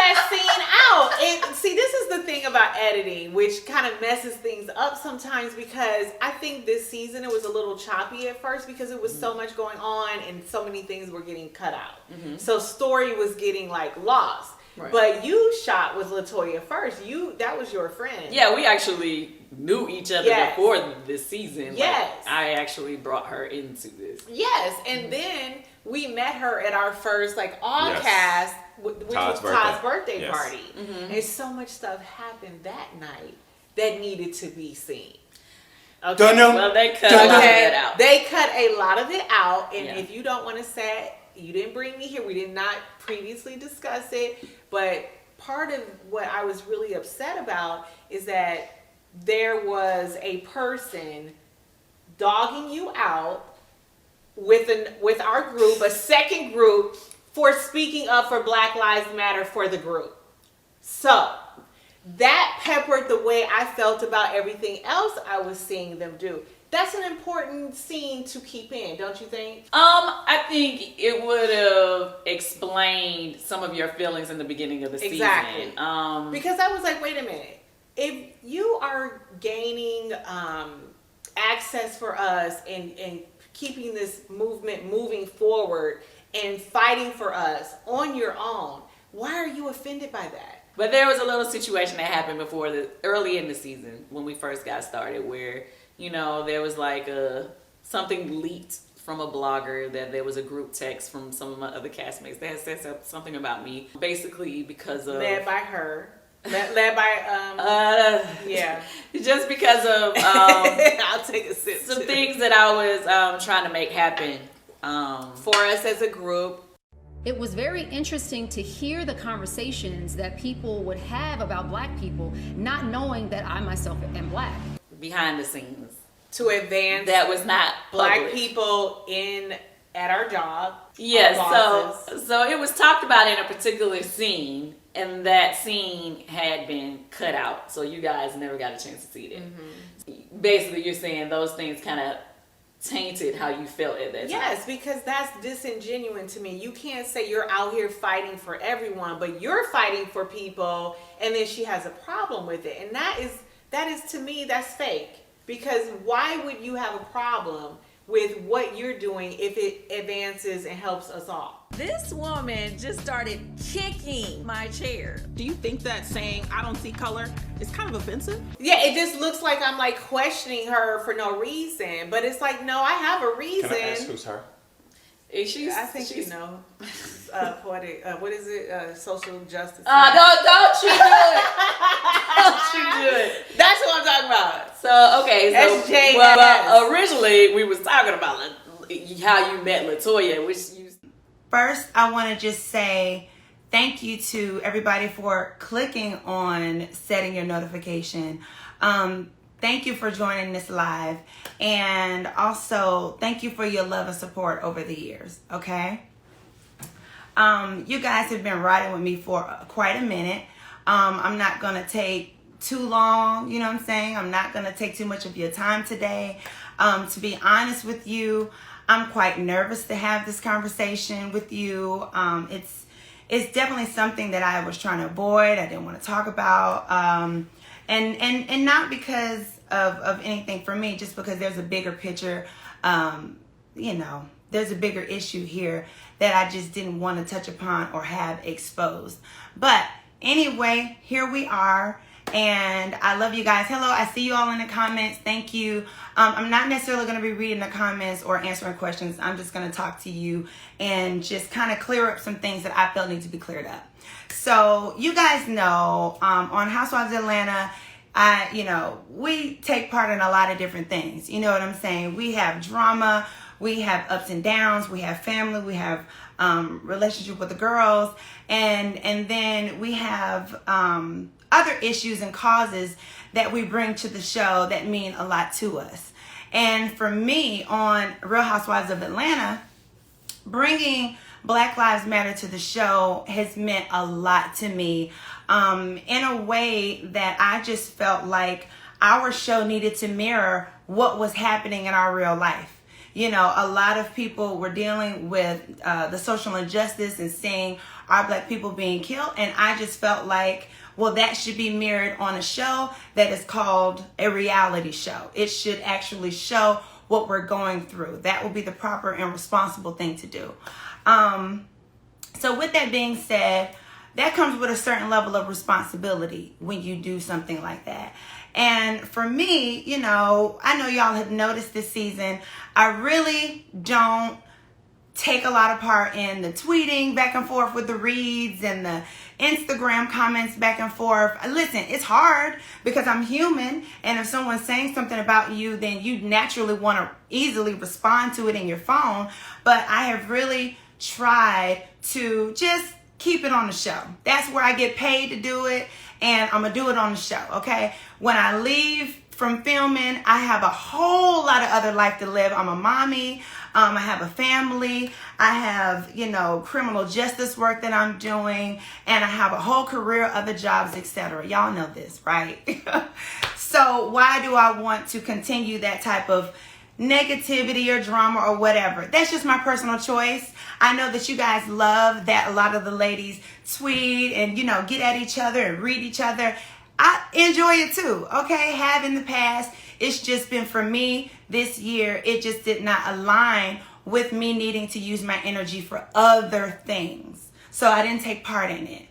that scene out. And see, this is the thing about editing, which kind of messes things up sometimes, because I think this season it was a little choppy at first because it was so much going on and so many things were getting cut out. So story was getting like lost. Right. But you shot with LaToya first. That was your friend. Yeah, we actually knew each other before this season. Yes. Like, I actually brought her into this. Yes, and then we met her at our first like all cast, which was Todd's birthday party. And so much stuff happened that night that needed to be seen. Okay. Well, they cut a lot of it out. They cut a lot of it out, and if you don't want to say you didn't bring me here, we did not previously discuss it, but part of what I was really upset about is that there was a person dogging you out with our group, a second group, for speaking up for Black Lives Matter for the group. So that peppered the way I felt about everything else I was seeing them do. That's an important scene to keep in, don't you think? I think it would have explained some of your feelings in the beginning of the season. Exactly. Because I was like, wait a minute. If you are gaining access for us and keeping this movement moving forward and fighting for us on your own, why are you offended by that? But there was a little situation that happened early in the season when we first got started where, you know, there was like something leaked from a blogger that there was a group text from some of my other castmates that had said something about me, basically because of... Led by her. Led by, just because of... I'll take a sip. Some things that I was trying to make happen. For us as a group. It was very interesting to hear the conversations that people would have about Black people, not knowing that I myself am Black. Behind the scenes. To advance that was not Black public. People at our job. Yes, so it was talked about in a particular scene, and that scene had been cut out, so you guys never got a chance to see it. Basically, you're saying those things kind of tainted how you felt at that time. Yes, because that's disingenuous to me. You can't say you're out here fighting for everyone, but you're fighting for people, and then she has a problem with it. And that is to me, that's fake. Because why would you have a problem with what you're doing if it advances and helps us all? This woman just started kicking my chair. Do you think that saying, I don't see color, is kind of offensive? Yeah, it just looks like I'm like questioning her for no reason. But it's like, no, I have a reason. Can I ask who's her? I think you know. Poetic, what is it? Social justice. Don't you do it. Don't you do it. That's what I'm talking about. So, okay. SJS. Well, originally we was talking about how you met LaToya, which you... First, I want to just say thank you to everybody for clicking on setting your notification. Thank you for joining this live. And also, thank you for your love and support over the years, okay? You guys have been riding with me for quite a minute. I'm not going to take too long, you know what I'm saying? I'm not going to take too much of your time today. To be honest with you, I'm quite nervous to have this conversation with you. It's definitely something that I was trying to avoid. I didn't want to talk about. And not because of anything for me, just because there's a bigger picture, there's a bigger issue here that I just didn't want to touch upon or have exposed. But anyway, here we are. And I love you guys. Hello, I see you all in the comments. Thank you. I'm not necessarily going to be reading the comments or answering questions. I'm just going to talk to you and just kind of clear up some things that I felt need to be cleared up. So you guys know on Housewives of Atlanta, we take part in a lot of different things. You know what I'm saying? We have drama, we have ups and downs, we have family, we have relationship with the girls, and then we have other issues and causes that we bring to the show that mean a lot to us. And for me on Real Housewives of Atlanta, bringing Black Lives Matter to the show has meant a lot to me in a way that I just felt like our show needed to mirror what was happening in our real life. You know, a lot of people were dealing with the social injustice and seeing are black people being killed. And I just felt like, well, that should be mirrored on a show that is called a reality show. It should actually show what we're going through. That will be the proper and responsible thing to do. So with that being said, that comes with a certain level of responsibility when you do something like that. And for me, you know, I know y'all have noticed this season, I really don't take a lot of part in the tweeting back and forth with the reads and the Instagram comments back and forth. Listen, it's hard because I'm human, and if someone's saying something about you, then you naturally want to easily respond to it in your phone. But I have really tried to just keep it on the show. That's where I get paid to do it, and I'm gonna do it on the show, okay? When I leave from filming, I have a whole lot of other life to live. I'm a mommy. I have a family. I have, you know, criminal justice work that I'm doing, and I have a whole career, other jobs, etc. Y'all know this, right? So why do I want to continue that type of negativity or drama or whatever? That's just my personal choice. I know that you guys love that a lot of the ladies tweet and, you know, get at each other and read each other. I enjoy it too, okay? Have in the past. It's just been, for me this year, it just did not align with me needing to use my energy for other things. So I didn't take part in it.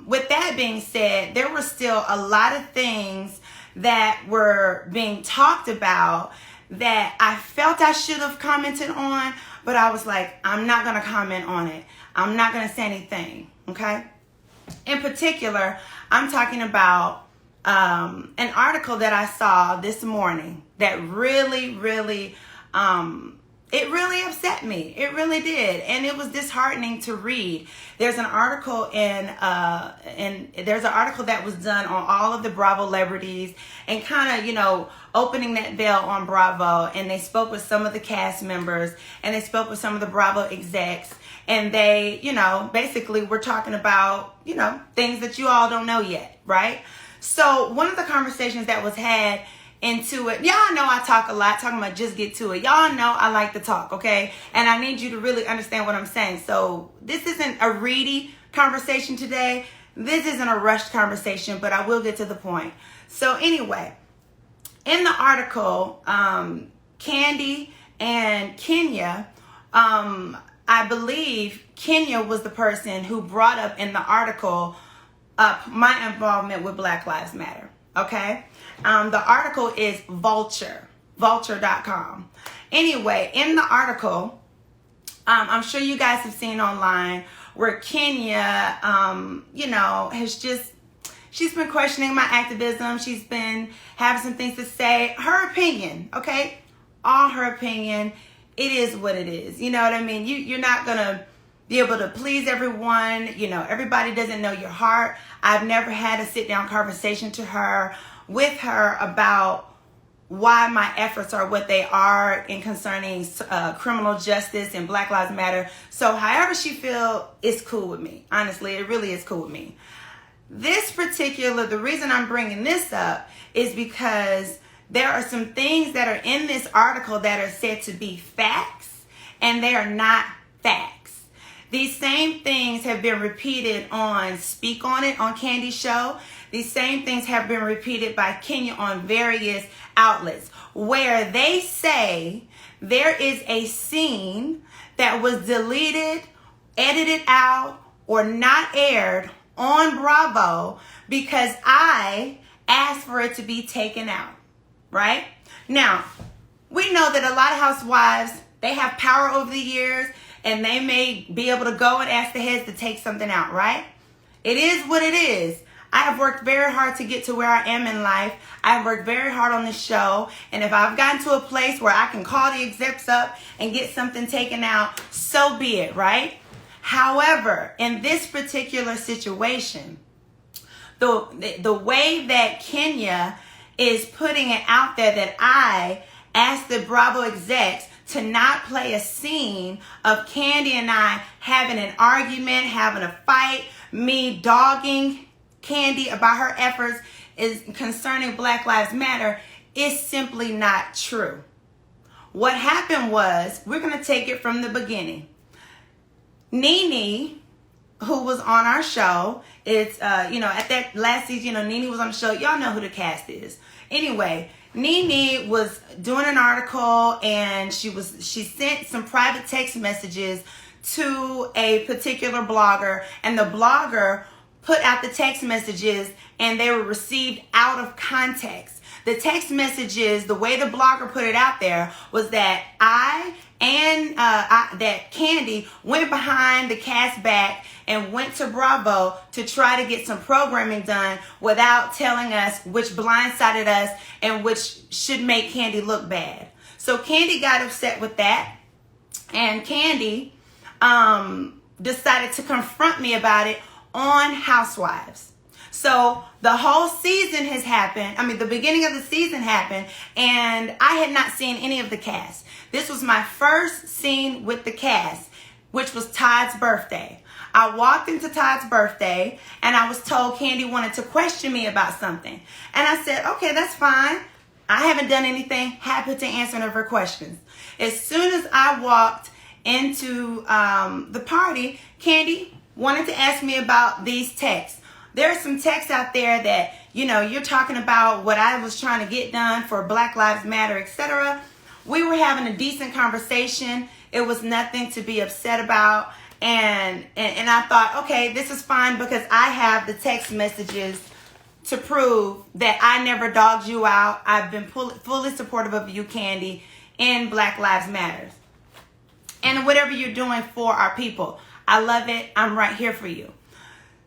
With that being said, there were still a lot of things that were being talked about that I felt I should have commented on, but I was like, I'm not going to comment on it. I'm not going to say anything, okay? In particular, I'm talking about an article that I saw this morning that really, it really upset me. It really did. And it was disheartening to read. There's an article there's an article that was done on all of the Bravo celebrities and kind of, you know, opening that veil on Bravo. And they spoke with some of the cast members and they spoke with some of the Bravo execs. And they, you know, basically were talking about, you know, things that you all don't know yet, right? So one of the conversations that was had into it, y'all know I talk a lot, talking about just get to it. Y'all know I like to talk, okay? And I need you to really understand what I'm saying. So this isn't a reedy conversation today. This isn't a rushed conversation, but I will get to the point. So anyway, in the article, Kandi and Kenya, I believe Kenya was the person who brought up in the article my involvement with Black Lives Matter, okay? The article is vulture.com. Anyway, in the article, I'm sure you guys have seen online where Kenya, you know, she's been questioning my activism. She's been having some things to say. Her opinion, okay? All her opinion. It is what it is. You know what I mean? You're not going to be able to please everyone. You know, everybody doesn't know your heart. I've never had a sit-down conversation with her about why my efforts are what they are in concerning criminal justice and Black Lives Matter. So however she feels, it's cool with me. Honestly, it really is cool with me. The reason I'm bringing this up is because there are some things that are in this article that are said to be facts, and they are not facts. These same things have been repeated on Speak On It on Kandi's show. These same things have been repeated by Kenya on various outlets where they say there is a scene that was deleted, edited out, or not aired on Bravo because I asked for it to be taken out, right? Now, we know that a lot of housewives, they have power over the years and they may be able to go and ask the heads to take something out, right? It is what it is. I have worked very hard to get to where I am in life. I have worked very hard on this show. And if I've gotten to a place where I can call the execs up and get something taken out, so be it, right? However, in this particular situation, the way that Kenya is putting it out there that I asked the Bravo execs to not play a scene of Kandi and I having an argument, having a fight, me dogging Kandi about her efforts is concerning Black Lives Matter is simply not true. What happened was, we're going to take it from the beginning. Nene who was on our show. It's, at that last season, Nene was on the show. Y'all know who the cast is. Anyway, Nene was doing an article, and she sent some private text messages to a particular blogger, and the blogger put out the text messages, and they were received out of context. The text messages, the way the blogger put it out there, was that that Kandi went behind the cast back and went to Bravo to try to get some programming done without telling us which blindsided us and which should make Kandi look bad. So Kandi got upset with that, and Kandi decided to confront me about it on Housewives. So the whole season has happened. The beginning of the season happened, and I had not seen any of the cast. This was my first scene with the cast, which was Todd's birthday. I walked into Todd's birthday, and I was told Kandi wanted to question me about something. And I said, okay, that's fine. I haven't done anything. Happy to answer any of her questions. As soon as I walked into the party, Kandi wanted to ask me about these texts. There are some texts out there that, you're talking about what I was trying to get done for Black Lives Matter, etc. We were having a decent conversation. It was nothing to be upset about. And I thought, okay, this is fine because I have the text messages to prove that I never dogged you out. I've been fully supportive of you, Kandi, in Black Lives Matter. And whatever you're doing for our people, I love it. I'm right here for you.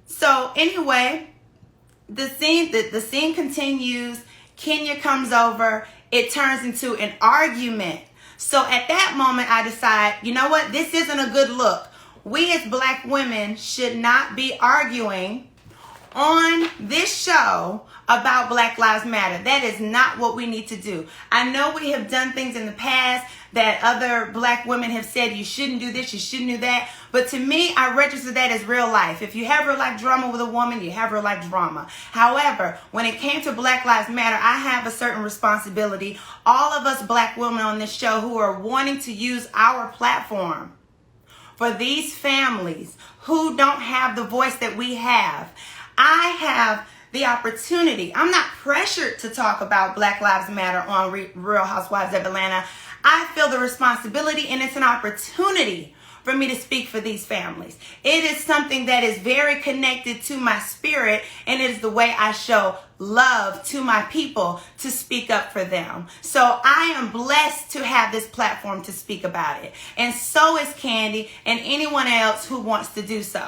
So anyway, the scene continues. Kenya comes over. It turns into an argument. So at that moment, I decide, you know what? This isn't a good look. We as Black women should not be arguing on this show about Black Lives Matter. That is not what we need to do. I know we have done things in the past that other Black women have said, you shouldn't do this, you shouldn't do that. But to me, I register that as real life. If you have real life drama with a woman, you have real life drama. However, when it came to Black Lives Matter, I have a certain responsibility. All of us Black women on this show who are wanting to use our platform for these families who don't have the voice that we have. I have the opportunity. I'm not pressured to talk about Black Lives Matter on Real Housewives of Atlanta. I feel the responsibility, and it's an opportunity for me to speak for these families. It is something that is very connected to my spirit, and it is the way I show love to my people to speak up for them. So I am blessed to have this platform to speak about it. And so is Kandi and anyone else who wants to do so.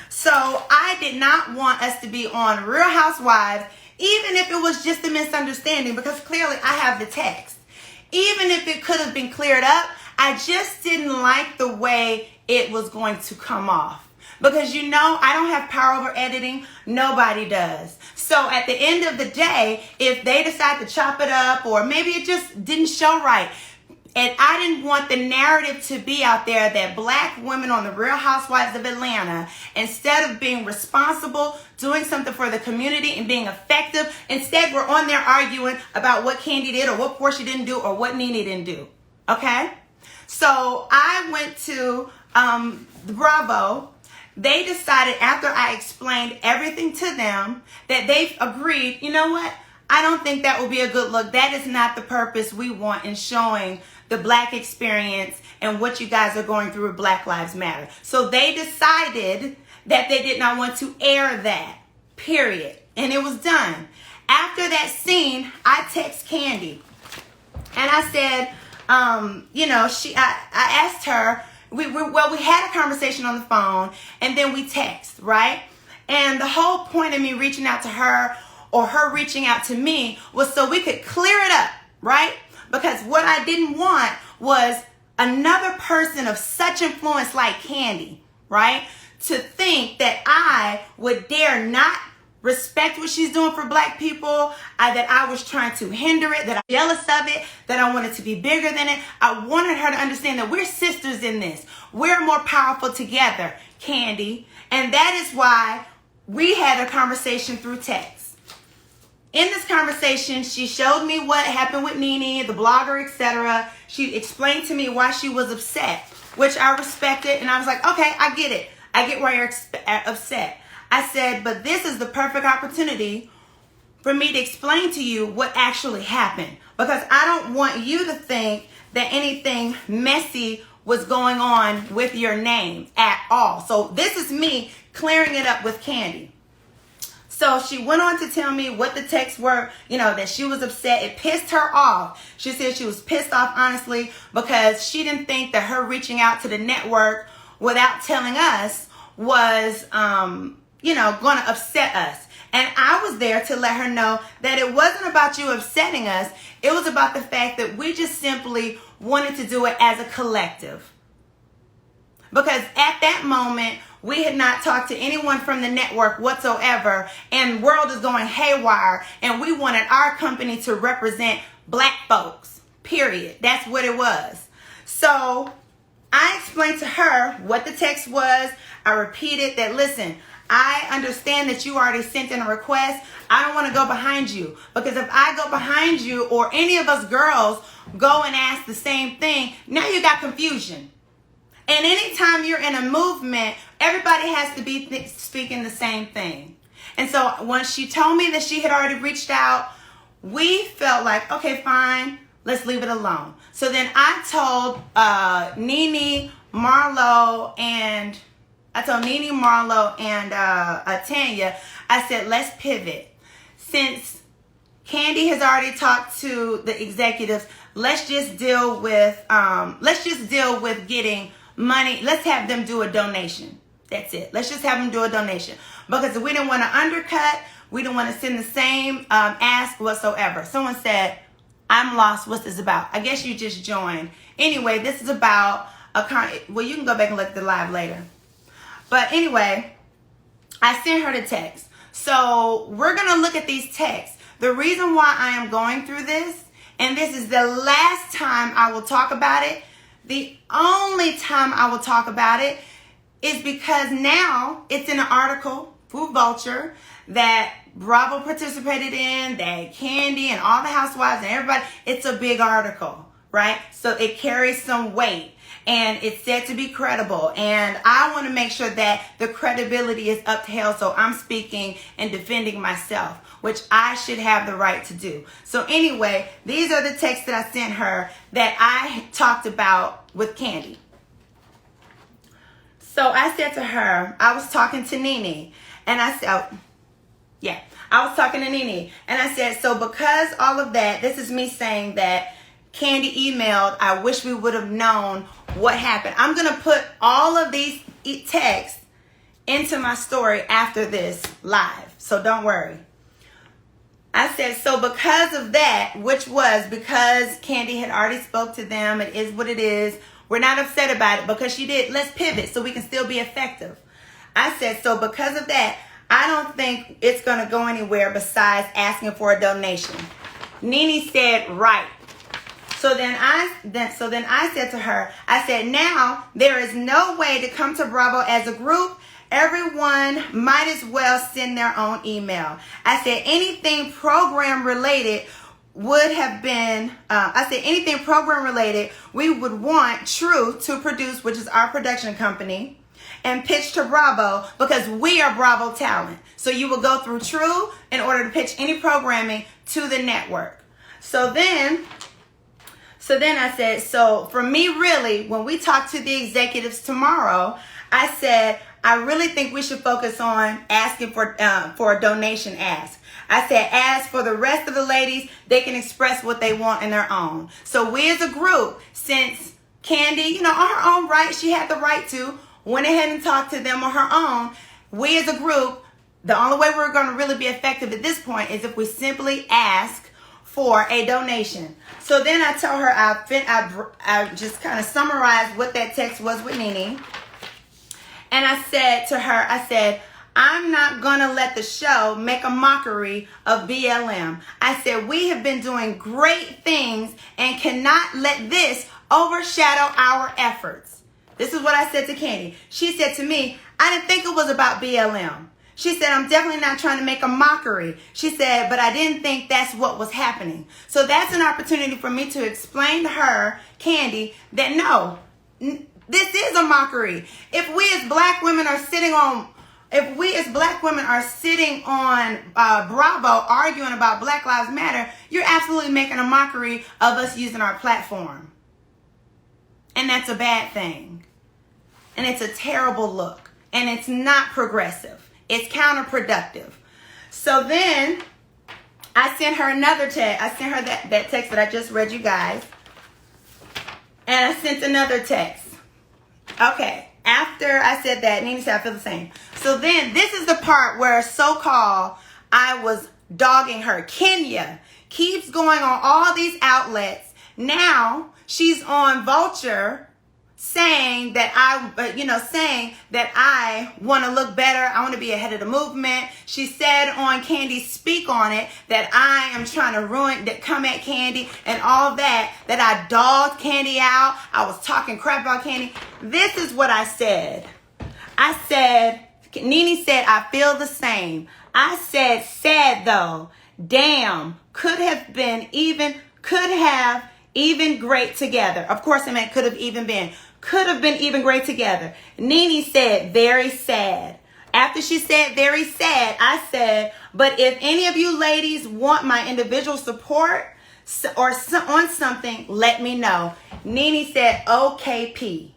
So I did not want us to be on Real Housewives, even if it was just a misunderstanding, because clearly I have the text. Even if it could have been cleared up, I just didn't like the way it was going to come off. Because I don't have power over editing. Nobody does. So at the end of the day, if they decide to chop it up, or maybe it just didn't show right, and I didn't want the narrative to be out there that Black women on the Real Housewives of Atlanta, instead of being responsible, doing something for the community and being effective, instead we're on there arguing about what Kandi did or what Porsha didn't do or what Nene didn't do. Okay? So I went to Bravo. They decided, after I explained everything to them, that they've agreed, you know what? I don't think that will be a good look. That is not the purpose we want in showing the Black experience and what you guys are going through with Black Lives Matter. So they decided that they did not want to air that, period. And it was done. After that scene, I text Kandi and I said, I asked her, we had a conversation on the phone, and then we text, right? And the whole point of me reaching out to her, or her reaching out to me, was so we could clear it up, right? Because what I didn't want was another person of such influence like Kandi, right, to think that I would dare not respect what she's doing for Black people, that I was trying to hinder it, that I'm jealous of it, that I wanted to be bigger than it. I wanted her to understand that we're sisters in this. We're more powerful together, Kandi. And that is why we had a conversation through text. In this conversation, she showed me what happened with Nene, the blogger, etc. She explained to me why she was upset, which I respected. And I was like, okay, I get it. I get why you're upset. I said, but this is the perfect opportunity for me to explain to you what actually happened, because I don't want you to think that anything messy was going on with your name at all. So this is me clearing it up with Kandi. So she went on to tell me what the texts were, that she was upset. It pissed her off. She said she was pissed off, honestly, because she didn't think that her reaching out to the network without telling us was, going to upset us. And I was there to let her know that it wasn't about you upsetting us. It was about the fact that we just simply wanted to do it as a collective. Because at that moment, we had not talked to anyone from the network whatsoever, and the world is going haywire, and we wanted our company to represent black folks, period. That's what it was. So I explained to her what the text was. I repeated that, listen, I understand that you already sent in a request. I don't want to go behind you, because if I go behind you or any of us girls go and ask the same thing, now you got confusion. And anytime you're in a movement, everybody has to be speaking the same thing. And so once she told me that she had already reached out, we felt like, okay, fine, let's leave it alone. So then I told Nene, Marlo, and Tanya, I said, let's pivot. Since Kandi has already talked to the executives, let's just deal with getting money. Let's have them do a donation. That's it. Let's just have them do a donation, because we didn't want to undercut. We didn't want to send the same ask whatsoever. Someone said, I'm lost. What's this about? I guess you just joined. Anyway, this is about well, you can go back and look at the live later. But anyway, I sent her the text. So we're going to look at these texts. The reason why I am going through this, and this is the last time I will talk about it, the only time I will talk about it, is because now it's in an article, Food Vulture, that Bravo participated in, that Kandi and all the housewives and everybody, it's a big article, right? So it carries some weight, and it's said to be credible. And I want to make sure that the credibility is upheld. So I'm speaking and defending myself, which I should have the right to do. So anyway, these are the texts that I sent her that I talked about with Kandi. So I said to her, I was talking to Nene, and I said, I was talking to Nene, and I said, so because all of that, this is me saying that Kandi emailed, I wish we would have known what happened. I'm going to put all of these texts into my story after this live, so don't worry. I said, so because of that, which was because Kandi had already spoke to them, it is what it is. We're not upset about it because she did. Let's pivot so we can still be effective. I said, so because of that, I don't think it's going to go anywhere besides asking for a donation. Nene said, right. So then I said to her, I said, now there is no way to come to Bravo as a group. Everyone might as well send their own email. I said anything program related would have been, anything program related, we would want True to produce, which is our production company, and pitch to Bravo, because we are Bravo talent. So you will go through True in order to pitch any programming to the network. So then I said, so for me, really, when we talk to the executives tomorrow, I said, I really think we should focus on asking for a donation ask. I said, as for the rest of the ladies, they can express what they want in their own. So we as a group, since Kandi, on her own right, she had the right to, went ahead and talked to them on her own. We as a group, the only way we're going to really be effective at this point is if we simply ask for a donation. So then I told her, I just kind of summarized what that text was with Nene. And I said to her, I'm not going to let the show make a mockery of BLM. I said, we have been doing great things and cannot let this overshadow our efforts. This is what I said to Kandi. She said to me, I didn't think it was about BLM. She said, I'm definitely not trying to make a mockery. She said, but I didn't think that's what was happening. So that's an opportunity for me to explain to her, Kandi, that no, This is a mockery. If we as black women are sitting on Bravo arguing about Black Lives Matter, you're absolutely making a mockery of us using our platform. And that's a bad thing. And it's a terrible look. And it's not progressive. It's counterproductive. So then I sent her another text. I sent her that text that I just read you guys. And I sent another text. Okay. After I said that, Nene said I feel the same. So then this is the part where so-called I was dogging her. Kenya keeps going on all these outlets. Now she's on Vulture saying that I want to look better. I want to be ahead of the movement. She said on Kandi Speak On It that I am trying to come at Kandi and all that I dogged Kandi out. I was talking crap about Kandi. This is what I said. Nene said, I feel the same. I said, sad though. Damn, could have even great together. Of course I meant could have been even great together. Nene said, very sad. After she said very sad, I said, but if any of you ladies want my individual support or on something, let me know. Nene said, OKP.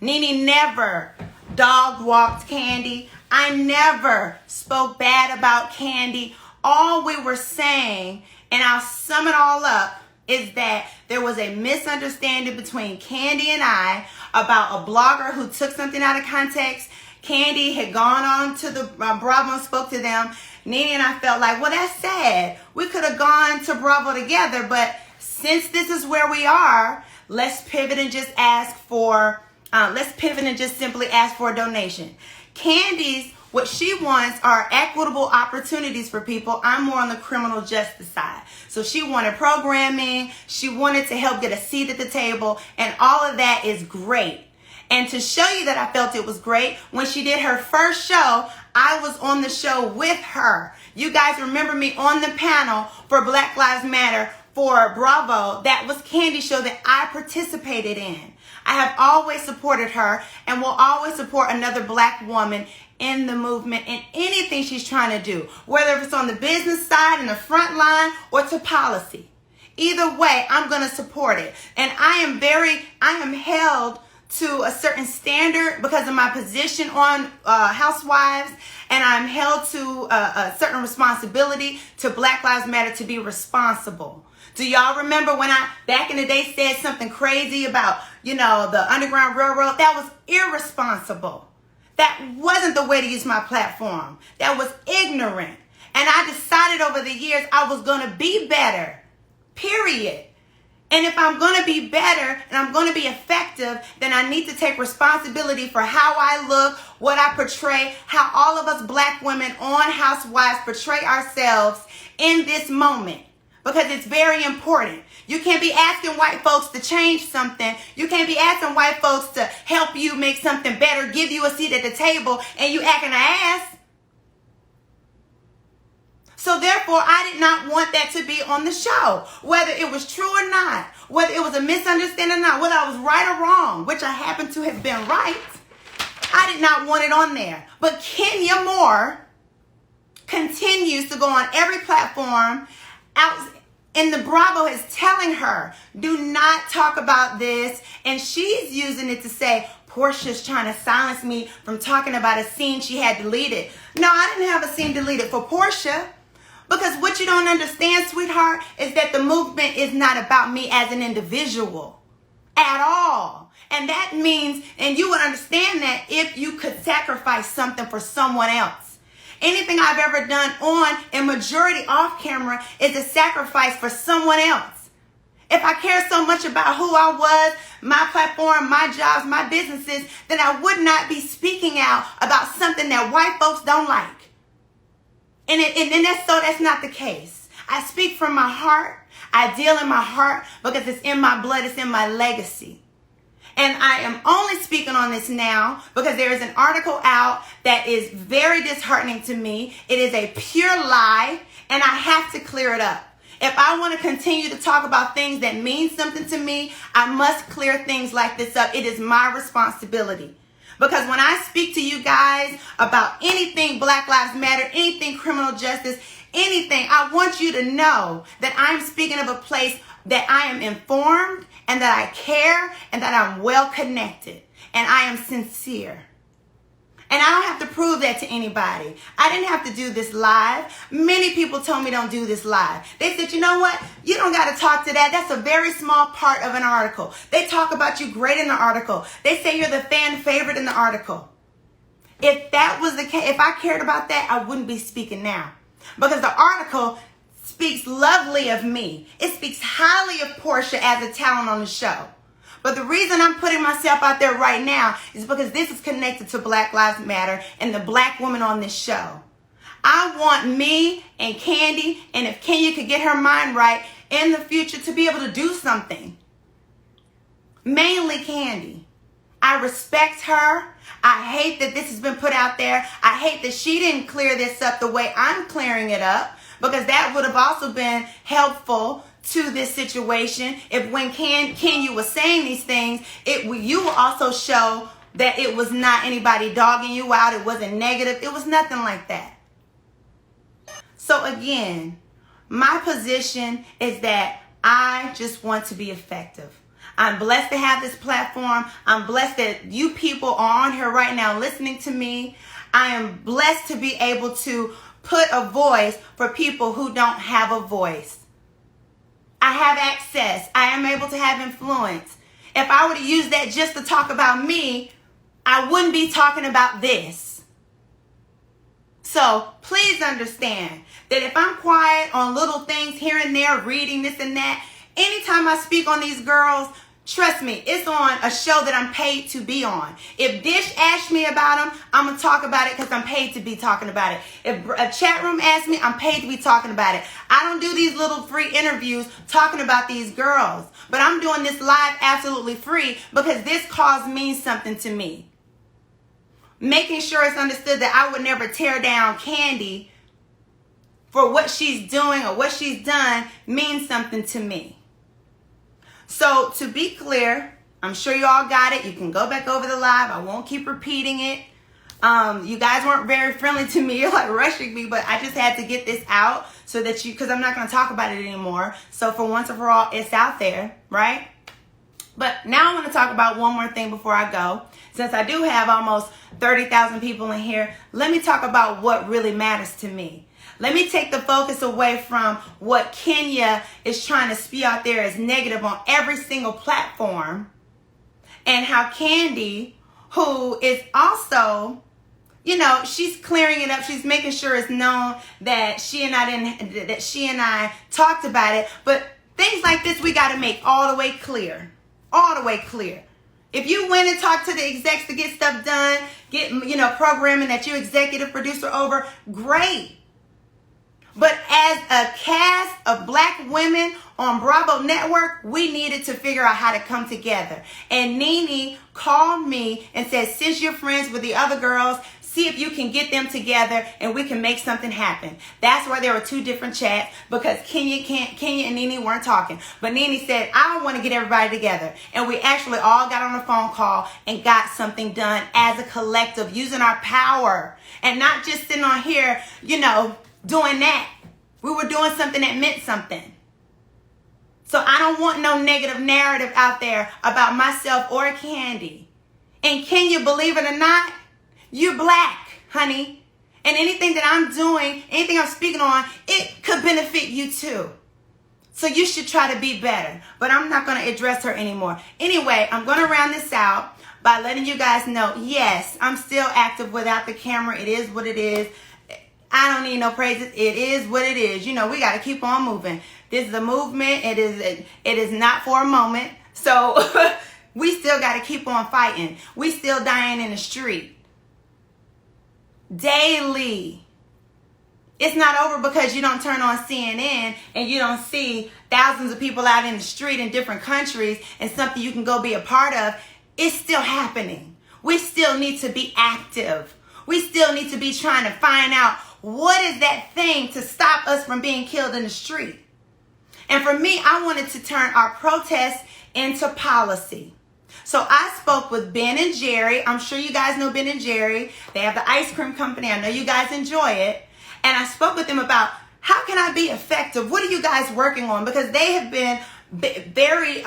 Nene never dog-walked Kandi. I never spoke bad about Kandi. All we were saying, and I'll sum it all up, is that there was a misunderstanding between Kandi and I about a blogger who took something out of context. Kandi had gone on to the Bravo and spoke to them. Nene and I felt like, well, that's sad. We could have gone to Bravo together, but since this is where we are, let's pivot and just simply ask for a donation. Kandi's, what she wants are equitable opportunities for people. I'm more on the criminal justice side. So she wanted programming. She wanted to help get a seat at the table. And all of that is great. And to show you that I felt it was great, when she did her first show, I was on the show with her. You guys remember me on the panel for Black Lives Matter for Bravo. That was Kandi's show that I participated in. I have always supported her and will always support another black woman in the movement in anything she's trying to do, whether it's on the business side, in the front line, or to policy. Either way, I'm going to support it. And I am held to a certain standard because of my position on Housewives, and I'm held to a certain responsibility to Black Lives Matter to be responsible. Do y'all remember when I, back in the day, said something crazy about, the Underground Railroad? That was irresponsible. That wasn't the way to use my platform. That was ignorant. And I decided over the years I was going to be better, period. And if I'm going to be better and I'm going to be effective, then I need to take responsibility for how I look, what I portray, how all of us black women on Housewives portray ourselves in this moment. Because it's very important. You can't be asking white folks to change something. You can't be asking white folks to help you make something better, give you a seat at the table, and you acting an ass. So therefore, I did not want that to be on the show. Whether it was true or not, whether it was a misunderstanding or not, whether I was right or wrong, which I happen to have been right, I did not want it on there. But Kenya Moore continues to go on every platform out. And the Bravo is telling her, do not talk about this. And she's using it to say, Porsha's trying to silence me from talking about a scene she had deleted. No, I didn't have a scene deleted for Porsha. Because what you don't understand, sweetheart, is that the movement is not about me as an individual at all. And that means, and you would understand that if you could sacrifice something for someone else. Anything I've ever done on and majority off camera is a sacrifice for someone else. If I care so much about who I was, my platform, my jobs, my businesses, then I would not be speaking out about something that white folks don't like. And that's not the case. I speak from my heart. I deal in my heart because it's in my blood. It's in my legacy. And I am only speaking on this now because there is an article out that is very disheartening to me. It is a pure lie, and I have to clear it up. If I want to continue to talk about things that mean something to me, I must clear things like this up. It is my responsibility. Because when I speak to you guys about anything Black Lives Matter, anything criminal justice, anything, I want you to know that I'm speaking of a place that I am informed and that I care and that I'm well connected and I am sincere. And I don't have to prove that to anybody. I didn't have to do this live. Many people told me don't do this live. They said, you know what? You don't got to talk to that. That's a very small part of an article. They talk about you great in the article. They say you're the fan favorite in the article. If that was the case, if I cared about that, I wouldn't be speaking now. Because the article speaks lovely of me. It speaks highly of Porsha as a talent on the show. But the reason I'm putting myself out there right now is because this is connected to Black Lives Matter and the black woman on this show. I want me and Kandi, and if Kenya could get her mind right in the future, to be able to do something. Mainly Kandi. I respect her. I hate that this has been put out there. I hate that she didn't clear this up the way I'm clearing it up, because that would have also been helpful to this situation. If when Kenya was saying these things, you will also show that it was not anybody dogging you out. It wasn't negative. It was nothing like that. So again, my position is that I just want to be effective. I'm blessed to have this platform. I'm blessed that you people are on here right now listening to me. I am blessed to be able to put a voice for people who don't have a voice. I have access. I am able to have influence. If I were to use that just to talk about me, I wouldn't be talking about this. So please understand that if I'm quiet on little things here and there, reading this and that, anytime I speak on these girls, trust me, it's on a show that I'm paid to be on. If Dish asks me about them, I'm going to talk about it because I'm paid to be talking about it. If a chat room asks me, I'm paid to be talking about it. I don't do these little free interviews talking about these girls. But I'm doing this live absolutely free because this cause means something to me. Making sure it's understood that I would never tear down Kandi for what she's doing or what she's done means something to me. So to be clear, I'm sure you all got it. You can go back over the live. I won't keep repeating it. You guys weren't very friendly to me. You're like rushing me, but I just had to get this out so that because I'm not going to talk about it anymore. So for once and for all, it's out there, right? But now I want to talk about one more thing before I go. Since I do have almost 30,000 people in here, let me talk about what really matters to me. Let me take the focus away from what Kenya is trying to spew out there as negative on every single platform, and how Kandi, who is also, she's clearing it up. She's making sure it's known that she and I talked about it. But things like this, we got to make all the way clear. All the way clear. If you went and talked to the execs to get stuff done, get, programming that you're executive producer over, great. But as a cast of black women on Bravo Network, we needed to figure out how to come together. And Nene called me and said, since you're friends with the other girls, see if you can get them together and we can make something happen. That's why there were two different chats, because Kenya and Nene weren't talking. But Nene said, I want to get everybody together. And we actually all got on a phone call and got something done as a collective, using our power and not just sitting on here, doing that. We were doing something that meant something. So I don't want no negative narrative out there about myself or Kandi. And Kenya, believe it or not, you're black, honey. And anything that I'm doing, anything I'm speaking on, it could benefit you too. So you should try to be better. But I'm not going to address her anymore. Anyway, I'm going to round this out by letting you guys know, yes, I'm still active without the camera. It is what it is. I don't need no praises. It is what it is. We got to keep on moving. This is a movement. It is not for a moment. So we still got to keep on fighting. We still dying in the street. Daily. It's not over because you don't turn on CNN and you don't see thousands of people out in the street in different countries and something you can go be a part of. It's still happening. We still need to be active. We still need to be trying to find out what is that thing to stop us from being killed in the street. And for me, I wanted to turn our protests into policy. So I spoke with Ben and Jerry. I'm sure you guys know Ben and Jerry. They have the ice cream company. I know you guys enjoy it. And I spoke with them about how can I be effective? What are you guys working on? Because they have been very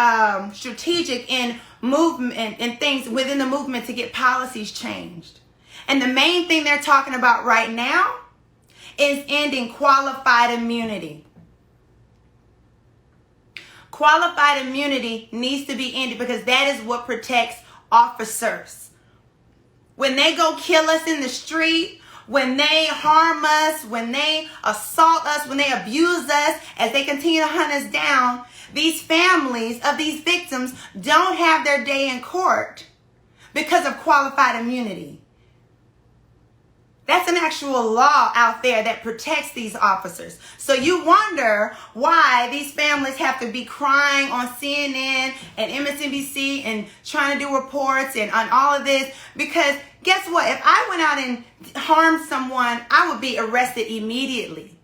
strategic in movement and things within the movement to get policies changed. And the main thing they're talking about right now is ending qualified immunity. Qualified immunity needs to be ended because that is what protects officers. When they go kill us in the street, when they harm us, when they assault us, when they abuse us, as they continue to hunt us down, these families of these victims don't have their day in court because of qualified immunity. That's an actual law out there that protects these officers. So you wonder why these families have to be crying on CNN and MSNBC and trying to do reports and on all of this. Because guess what? If I went out and harmed someone, I would be arrested immediately.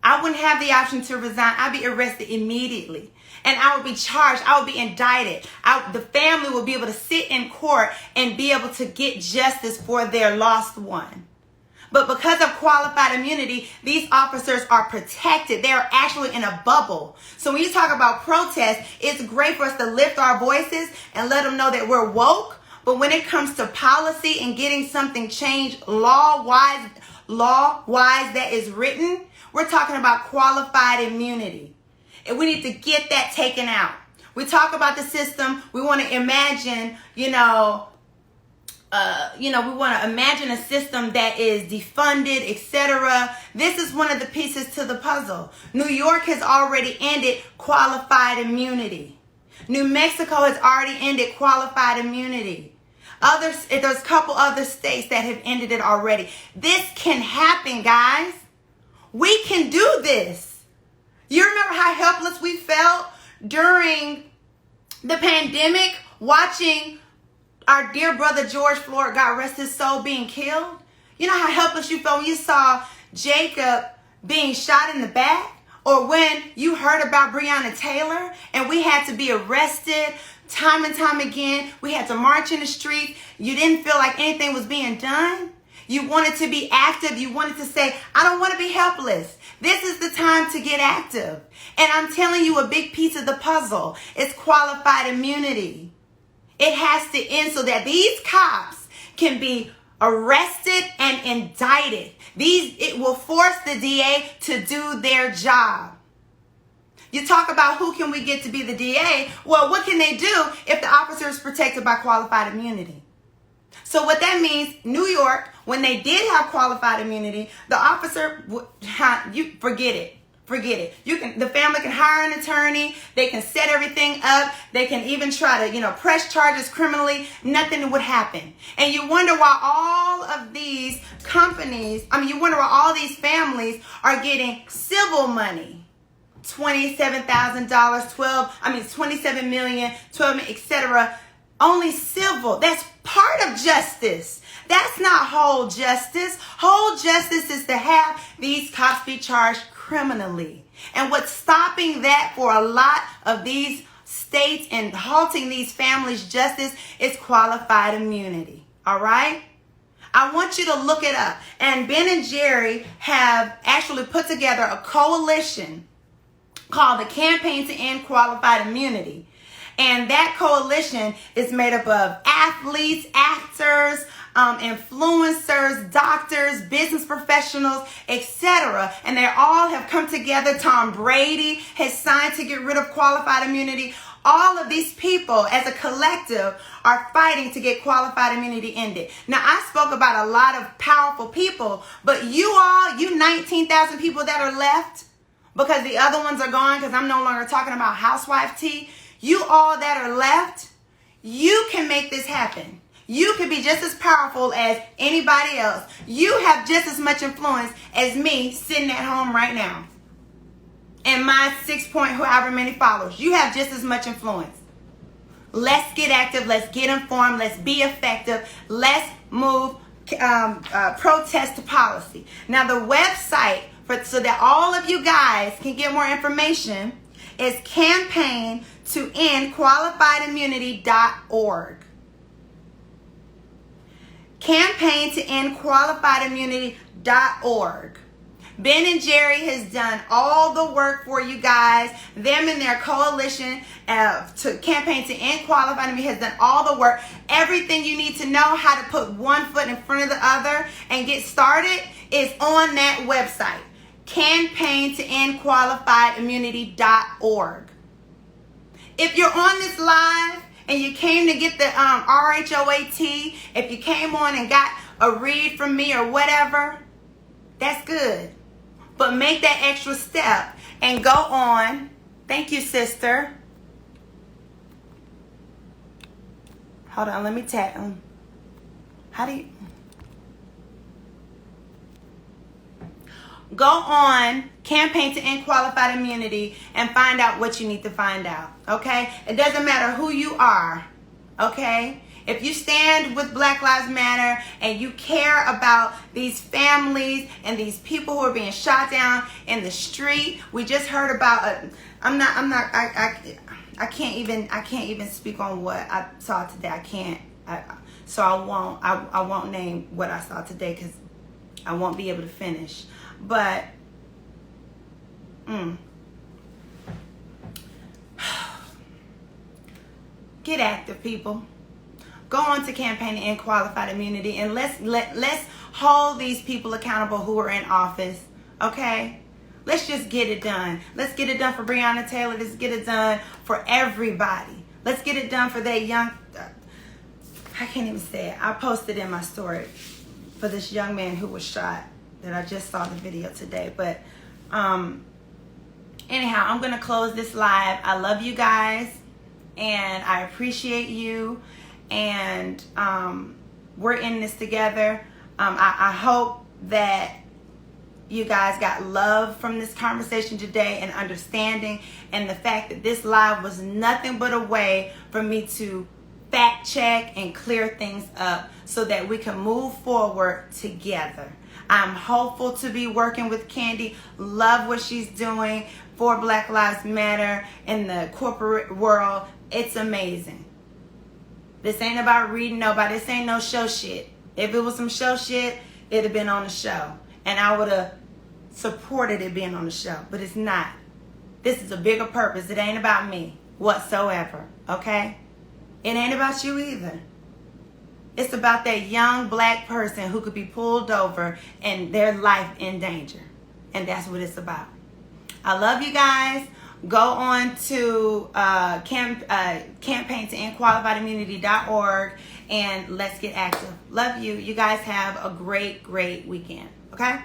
I wouldn't have the option to resign. I'd be arrested immediately. And I would be charged. I would be indicted. The family would be able to sit in court and be able to get justice for their lost one. But because of qualified immunity, these officers are protected. They are actually in a bubble. So when you talk about protest, it's great for us to lift our voices and let them know that we're woke. But when it comes to policy and getting something changed law-wise that is written, we're talking about qualified immunity. And we need to get that taken out. We talk about the system. We want to imagine, we want to imagine a system that is defunded, etc. This is one of the pieces to the puzzle. New York has already ended qualified immunity. New Mexico has already ended qualified immunity. There's a couple other states that have ended it already. This can happen, guys. We can do this. You remember how helpless we felt during the pandemic watching our dear brother George Floyd, God rest his soul, being killed? You know how helpless you felt when you saw Jacob being shot in the back? Or when you heard about Breonna Taylor and we had to be arrested time and time again. We had to march in the street. You didn't feel like anything was being done. You wanted to be active. You wanted to say, I don't want to be helpless. This is the time to get active. And I'm telling you, a big piece of the puzzle is qualified immunity. It has to end so that these cops can be arrested and indicted. It will force the DA to do their job. You talk about who can we get to be the DA? Well, what can they do if the officer is protected by qualified immunity? So what that means, New York, when they did have qualified immunity, the officer, you forget it. Forget it. The family can hire an attorney. They can set everything up. They can even try to, press charges criminally. Nothing would happen. And you wonder why all of these companies, you wonder why all these families are getting civil money. $27,000, $27 million, $12 million, etc. Only civil. That's part of justice. That's not whole justice. Whole justice is to have these cops be charged criminally. And what's stopping that for a lot of these states and halting these families' justice is qualified immunity. All right? I want you to look it up. And Ben and Jerry have actually put together a coalition called the Campaign to End Qualified Immunity. And that coalition is made up of athletes, actors, influencers, doctors, business professionals, etc. And they all have come together. Tom Brady has signed to get rid of qualified immunity. All of these people as a collective are fighting to get qualified immunity ended. Now, I spoke about a lot of powerful people, but you 19,000 people that are left, because the other ones are gone, because I'm no longer talking about housewife tea. You all that are left, you can make this happen. You can be just as powerful as anybody else. You have just as much influence as me sitting at home right now. And my 6 point however many followers. You have just as much influence. Let's get active. Let's get informed. Let's be effective. Let's move protest to policy. Now the website, so that all of you guys can get more information, is campaigntoendqualifiedimmunity.org. Campaigntoendqualifiedimmunity.org. Ben and Jerry has done all the work for you guys. Them and their coalition to campaign to end qualified immunity has done all the work. Everything you need to know how to put one foot in front of the other and get started is on that website. Campaigntoendqualifiedimmunity.org. If you're on this live and you came to get the RHOAT, if you came on and got a read from me or whatever, that's good. But make that extra step and go on. Thank you, sister. Hold on, let me tap. How do you? Go on Campaign to End Qualified Immunity and find out what you need to find out. Okay? It doesn't matter who you are. Okay? If you stand with Black Lives Matter and you care about these families and these people who are being shot down in the street, we just heard about I can't even speak on what I saw today. So I won't name what I saw today because I won't be able to finish. But get active, people. Go on to Campaign to End Qualified Immunity and let's hold these people accountable who are in office. Okay? Let's just get it done. Let's get it done for Breonna Taylor. Let's get it done for everybody. Let's get it done for that young, I can't even say it. I posted in my story for this young man who was shot that I just saw the video today. But anyhow, I'm going to close this live. I love you guys and I appreciate you. And we're in this together. I hope that you guys got love from this conversation today and understanding, and the fact that this live was nothing but a way for me to fact check and clear things up so that we can move forward together. I'm hopeful to be working with Kandi. Love what she's doing for Black Lives Matter in the corporate world. It's amazing. This ain't about reading nobody. This ain't no show shit. If it was some show shit, it'd have been on the show. And I would have supported it being on the show. But it's not. This is a bigger purpose. It ain't about me whatsoever. Okay? It ain't about you either. It's about that young black person who could be pulled over and their life in danger. And that's what it's about. I love you guys. Go on to campaign to end qualifiedimmunity.org and let's get active. Love you. You guys have a great, great weekend. Okay?